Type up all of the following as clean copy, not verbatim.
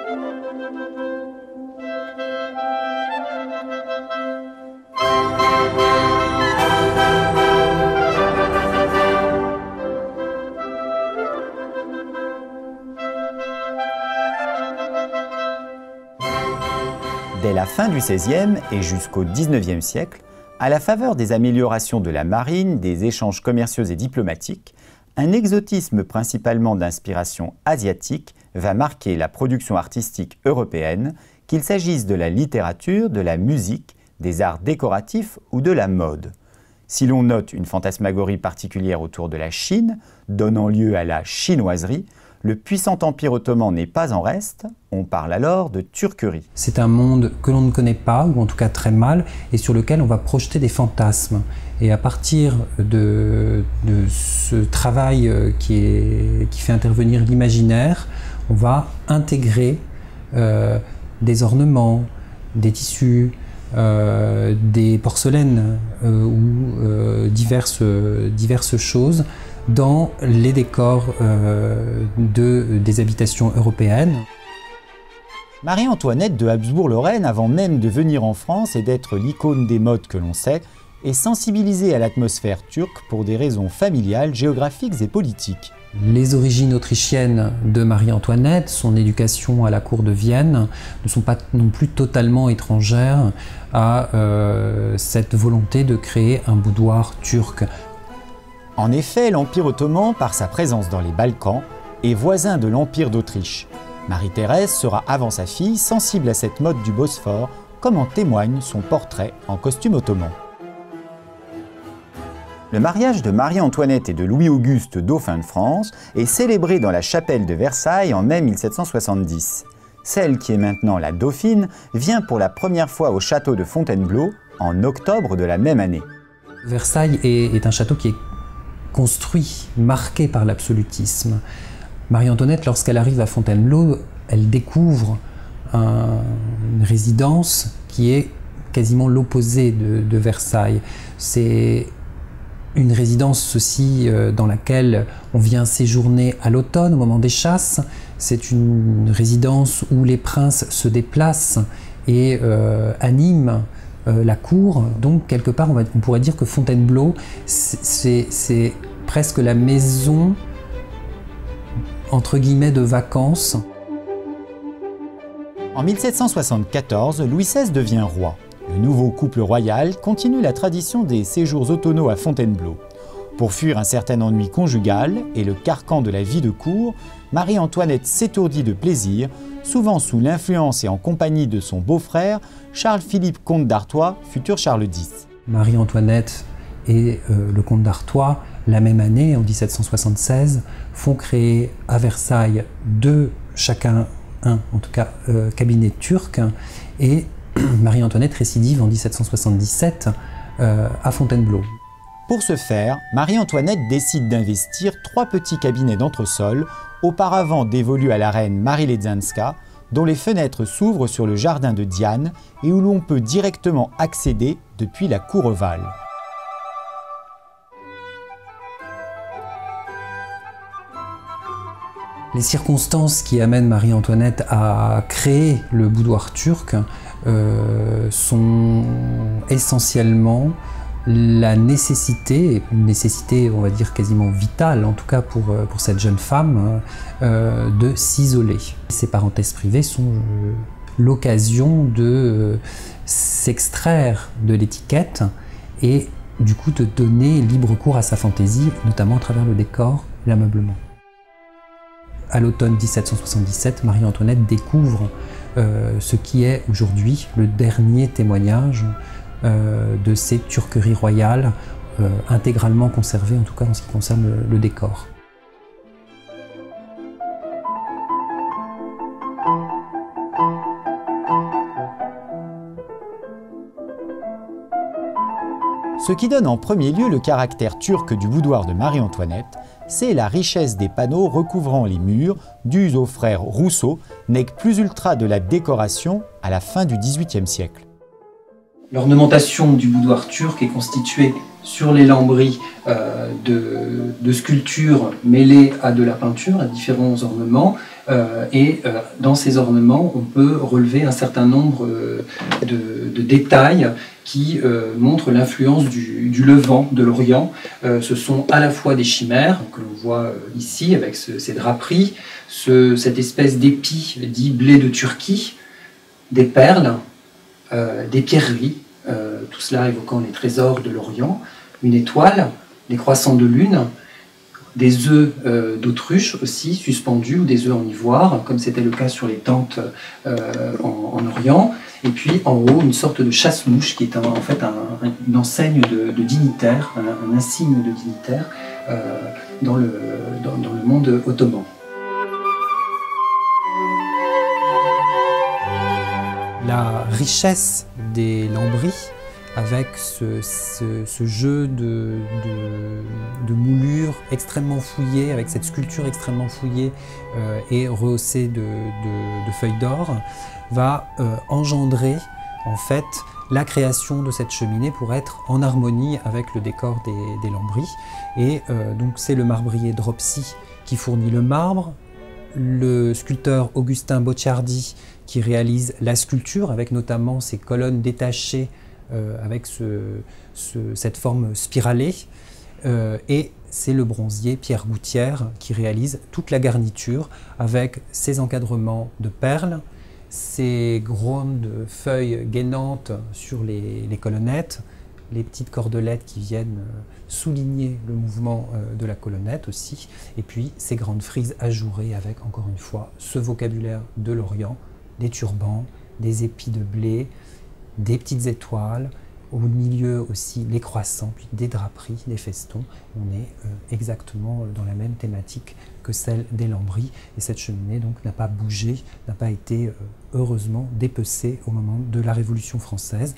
Dès la fin du XVIe et jusqu'au XIXe siècle, à la faveur des améliorations de la marine, des échanges commerciaux et diplomatiques, un exotisme principalement d'inspiration asiatique va marquer la production artistique européenne, qu'il s'agisse de la littérature, de la musique, des arts décoratifs ou de la mode. Si l'on note une fantasmagorie particulière autour de la Chine, donnant lieu à la chinoiserie, le puissant empire ottoman n'est pas en reste, on parle alors de turquerie. C'est un monde que l'on ne connaît pas, ou en tout cas très mal, et sur lequel on va projeter des fantasmes. Et à partir de ce travail qui fait intervenir l'imaginaire, on va intégrer des ornements, des tissus, des porcelaines ou diverses choses dans les décors des habitations européennes. Marie-Antoinette de Habsbourg-Lorraine, avant même de venir en France et d'être l'icône des modes que l'on sait, est sensibilisée à l'atmosphère turque pour des raisons familiales, géographiques et politiques. Les origines autrichiennes de Marie-Antoinette, son éducation à la cour de Vienne, ne sont pas non plus totalement étrangères à cette volonté de créer un boudoir turc. En effet, l'Empire ottoman, par sa présence dans les Balkans, est voisin de l'Empire d'Autriche. Marie-Thérèse sera, avant sa fille, sensible à cette mode du Bosphore, comme en témoigne son portrait en costume ottoman. Le mariage de Marie-Antoinette et de Louis-Auguste, dauphin de France, est célébré dans la chapelle de Versailles en mai 1770. Celle qui est maintenant la dauphine vient pour la première fois au château de Fontainebleau en octobre de la même année. Versailles est un château qui est construit, marqué par l'absolutisme. Marie-Antoinette, lorsqu'elle arrive à Fontainebleau, elle découvre une résidence qui est quasiment l'opposé de Versailles. C'est une résidence aussi dans laquelle on vient séjourner à l'automne, au moment des chasses. C'est une résidence où les princes se déplacent et animent la cour. Donc, quelque part, on pourrait dire que Fontainebleau, c'est presque la maison, entre guillemets, de vacances. En 1774, Louis XVI devient roi. Le nouveau couple royal continue la tradition des séjours automnaux à Fontainebleau. Pour fuir un certain ennui conjugal et le carcan de la vie de cour, Marie-Antoinette s'étourdit de plaisir, souvent sous l'influence et en compagnie de son beau-frère, Charles-Philippe, comte d'Artois, futur Charles X. Marie-Antoinette et le comte d'Artois, la même année, en 1776, font créer à Versailles chacun un cabinet turc, et Marie-Antoinette récidive en 1777 à Fontainebleau. Pour ce faire, Marie-Antoinette décide d'investir 3 petits cabinets d'entresol, auparavant dévolus à la reine Marie Ledzinska, dont les fenêtres s'ouvrent sur le jardin de Diane et où l'on peut directement accéder depuis la cour ovale. Les circonstances qui amènent Marie-Antoinette à créer le boudoir turc sont essentiellement la nécessité, une nécessité on va dire quasiment vitale en tout cas pour cette jeune femme, de s'isoler. Ces parenthèses privées sont l'occasion de s'extraire de l'étiquette et du coup de donner libre cours à sa fantaisie, notamment à travers le décor et l'ameublement. À l'automne 1777, Marie-Antoinette découvre ce qui est aujourd'hui le dernier témoignage de ces turqueries royales, intégralement conservées, en tout cas en ce qui concerne le décor. Ce qui donne en premier lieu le caractère turc du boudoir de Marie-Antoinette, c'est la richesse des panneaux recouvrant les murs, dus aux frères Rousseau, nec plus ultra de la décoration à la fin du XVIIIe siècle. L'ornementation du boudoir turc est constituée sur les lambris de sculptures mêlées à de la peinture, à différents ornements. Dans ces ornements, on peut relever un certain nombre de détails qui montrent l'influence du Levant, de l'Orient. Ce sont à la fois des chimères, que l'on voit ici avec ces draperies, cette espèce d'épi dit blé de Turquie, des perles, des pierreries, tout cela évoquant les trésors de l'Orient, une étoile, des croissants de lune, des œufs d'autruche aussi suspendus, ou des œufs en ivoire, comme c'était le cas sur les tentes en Orient, et puis en haut une sorte de chasse-mouche qui est en fait une enseigne de dignitaire, un insigne de dignitaire dans le monde ottoman. La richesse des lambris, avec ce jeu de moulures extrêmement fouillées, avec cette sculpture extrêmement fouillée et rehaussée de feuilles d'or, va engendrer en fait la création de cette cheminée pour être en harmonie avec le décor des lambris. Et donc c'est le marbrier Dropsy qui fournit le marbre, le sculpteur Augustin Bocciardi qui réalise la sculpture avec notamment ces colonnes détachées avec cette forme spiralée, et c'est le bronzier Pierre Gouttière qui réalise toute la garniture avec ses encadrements de perles, ces grandes feuilles gainantes sur les colonnettes, les petites cordelettes qui viennent souligner le mouvement de la colonnette aussi, et puis ces grandes frises ajourées avec, encore une fois, ce vocabulaire de l'Orient, des turbans, des épis de blé, des petites étoiles, au milieu aussi les croissants, puis des draperies, des festons. On est exactement dans la même thématique que celle des lambris, et cette cheminée donc n'a pas bougé, n'a pas été heureusement dépecée au moment de la Révolution française.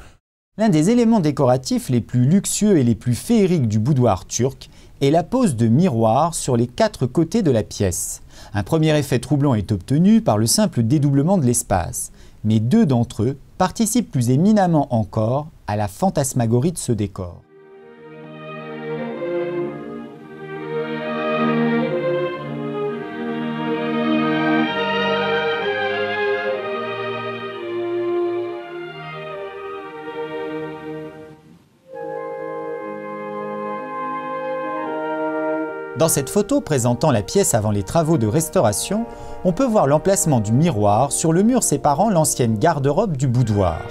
L'un des éléments décoratifs les plus luxueux et les plus féeriques du boudoir turc est la pose de miroirs sur les 4 côtés de la pièce. Un premier effet troublant est obtenu par le simple dédoublement de l'espace, mais 2 d'entre eux participent plus éminemment encore à la fantasmagorie de ce décor. Dans cette photo présentant la pièce avant les travaux de restauration, on peut voir l'emplacement du miroir sur le mur séparant l'ancienne garde-robe du boudoir.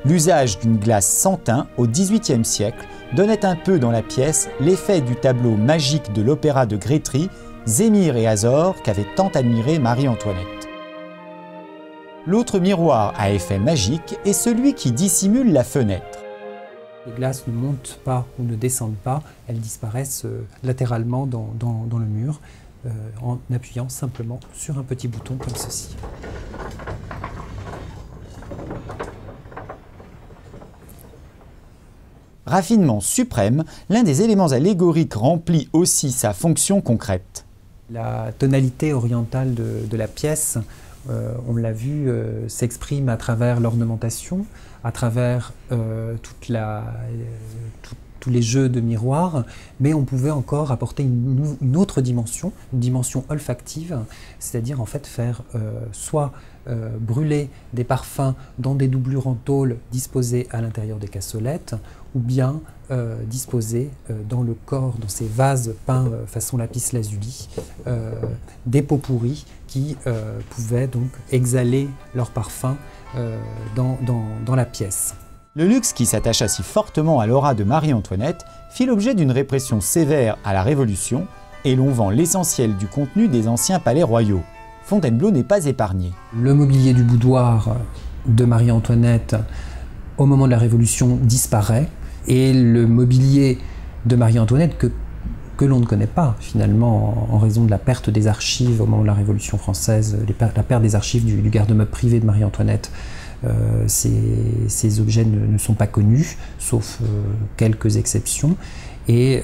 L'usage d'une glace sans teint au XVIIIe siècle donnait un peu dans la pièce l'effet du tableau magique de l'opéra de Grétry, Zémire et Azor, qu'avait tant admiré Marie-Antoinette. L'autre miroir à effet magique est celui qui dissimule la fenêtre. Les glaces ne montent pas ou ne descendent pas, elles disparaissent latéralement dans le mur en appuyant simplement sur un petit bouton comme ceci. Raffinement suprême, l'un des éléments allégoriques remplit aussi sa fonction concrète. La tonalité orientale de la pièce, on l'a vu, s'exprime à travers l'ornementation, à travers tous les jeux de miroirs, mais on pouvait encore apporter une autre dimension, une dimension olfactive, c'est-à-dire en fait faire soit brûler des parfums dans des doublures en tôle disposées à l'intérieur des cassolettes, ou bien disposer dans le corps, dans ces vases peints façon lapis-lazuli, des pots pourris qui pouvaient donc exhaler leur parfum dans la pièce. Le luxe qui s'attacha si fortement à l'aura de Marie-Antoinette fit l'objet d'une répression sévère à la Révolution, et l'on vend l'essentiel du contenu des anciens palais royaux. Fontainebleau n'est pas épargné. Le mobilier du boudoir de Marie-Antoinette au moment de la Révolution disparaît, et le mobilier de Marie-Antoinette que l'on ne connaît pas finalement en raison de la perte des archives au moment de la Révolution française, la perte des archives du garde-meuble privé de Marie-Antoinette. Ces objets ne sont pas connus, sauf quelques exceptions, et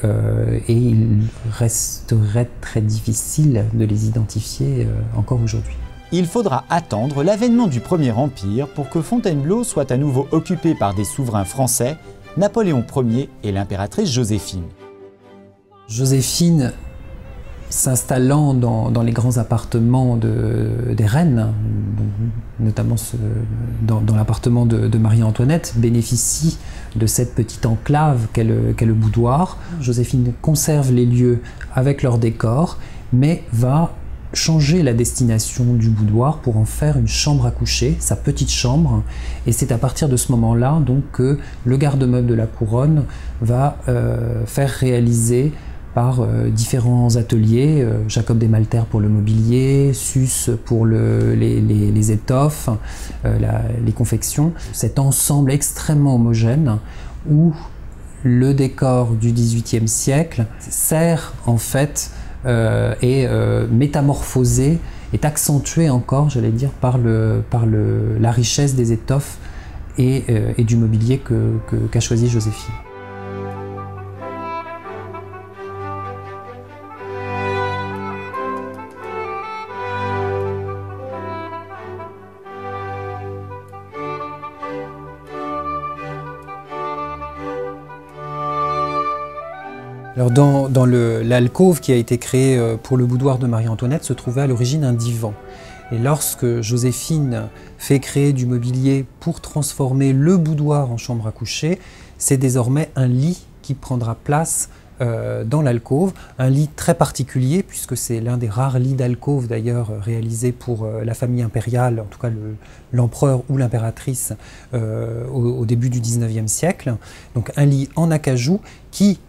il resterait très difficile de les identifier encore aujourd'hui. Il faudra attendre l'avènement du Premier Empire pour que Fontainebleau soit à nouveau occupé par des souverains français, Napoléon Ier et l'impératrice Joséphine. Joséphine, s'installant dans les grands appartements des reines, notamment dans l'appartement de Marie-Antoinette, bénéficie de cette petite enclave qu'est le boudoir. Joséphine conserve les lieux avec leur décor, mais va changer la destination du boudoir pour en faire une chambre à coucher, sa petite chambre. Et c'est à partir de ce moment-là donc, que le garde-meuble de la couronne va faire réaliser par différents ateliers, Jacob Desmalter pour le mobilier, Susse pour les étoffes, les confections. Cet ensemble extrêmement homogène où le décor du XVIIIe siècle sert en fait est métamorphosé, est accentué encore, j'allais dire, par la richesse des étoffes et du mobilier qu'a choisi Joséphine. Alors dans l'alcôve qui a été créée pour le boudoir de Marie-Antoinette se trouvait à l'origine un divan. Et lorsque Joséphine fait créer du mobilier pour transformer le boudoir en chambre à coucher, c'est désormais un lit qui prendra place dans l'alcôve, un lit très particulier puisque c'est l'un des rares lits d'alcôve d'ailleurs réalisés pour la famille impériale, en tout cas l'empereur ou l'impératrice au début du XIXe siècle. Donc un lit en acajou qui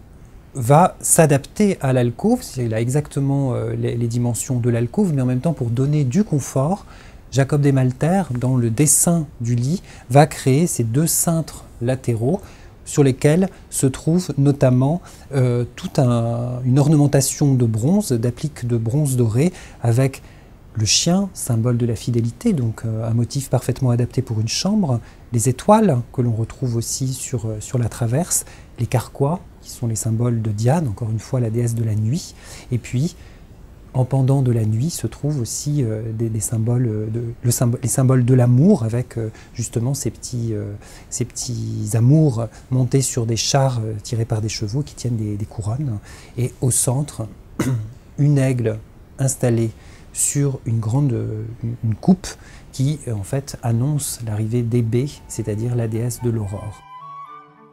va s'adapter à l'alcôve, il a exactement les dimensions de l'alcôve, mais en même temps pour donner du confort, Jacob Desmalter, dans le dessin du lit, va créer ces deux cintres latéraux sur lesquels se trouve notamment toute une ornementation de bronze, d'appliques de bronze doré, avec le chien, symbole de la fidélité, donc un motif parfaitement adapté pour une chambre, les étoiles que l'on retrouve aussi sur la traverse, les carquois, qui sont les symboles de Diane, encore une fois la déesse de la nuit, et puis en pendant de la nuit se trouvent aussi les symboles de l'amour, avec justement ces petits amours montés sur des chars tirés par des chevaux qui tiennent des couronnes, et au centre, une aigle installée sur une coupe qui en fait annonce l'arrivée d'Hébé, c'est-à-dire la déesse de l'aurore.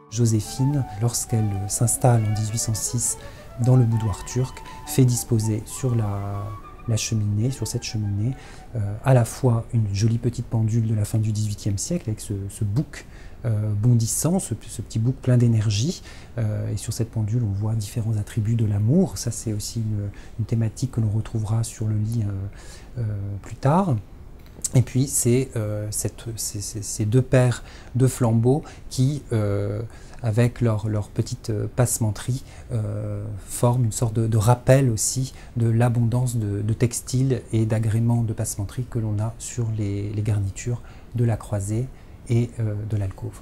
Joséphine, lorsqu'elle s'installe en 1806 dans le boudoir turc, fait disposer sur la cheminée, sur cette cheminée, à la fois une jolie petite pendule de la fin du XVIIIe siècle avec ce bouc bondissant, ce petit bouc plein d'énergie, et sur cette pendule on voit différents attributs de l'amour. Ça c'est aussi une thématique que l'on retrouvera sur le lit plus tard. Et puis c'est ces deux paires de flambeaux qui, avec leur petite passementerie, forment une sorte de rappel aussi de l'abondance de textiles et d'agréments de passementerie que l'on a sur les garnitures de la croisée et de l'alcôve.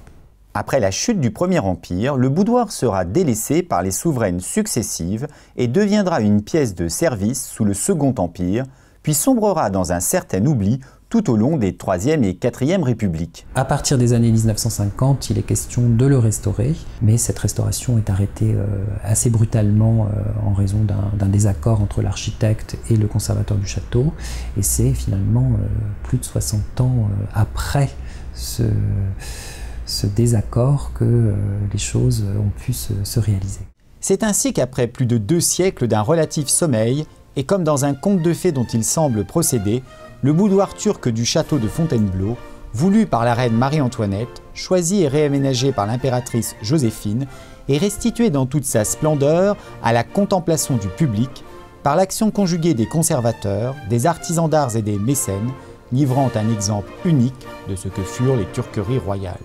Après la chute du Premier Empire, le boudoir sera délaissé par les souveraines successives et deviendra une pièce de service sous le Second Empire, puis sombrera dans un certain oubli tout au long des 3e et 4e Républiques. À partir des années 1950, il est question de le restaurer, mais cette restauration est arrêtée assez brutalement en raison d'un désaccord entre l'architecte et le conservateur du château, et c'est finalement plus de 60 ans après ce désaccord que les choses ont pu se réaliser. C'est ainsi qu'après plus de 2 siècles d'un relatif sommeil, et comme dans un conte de fées dont il semble procéder, le boudoir turc du château de Fontainebleau, voulu par la reine Marie-Antoinette, choisi et réaménagé par l'impératrice Joséphine, est restitué dans toute sa splendeur à la contemplation du public par l'action conjuguée des conservateurs, des artisans d'art et des mécènes, livrant un exemple unique de ce que furent les turqueries royales.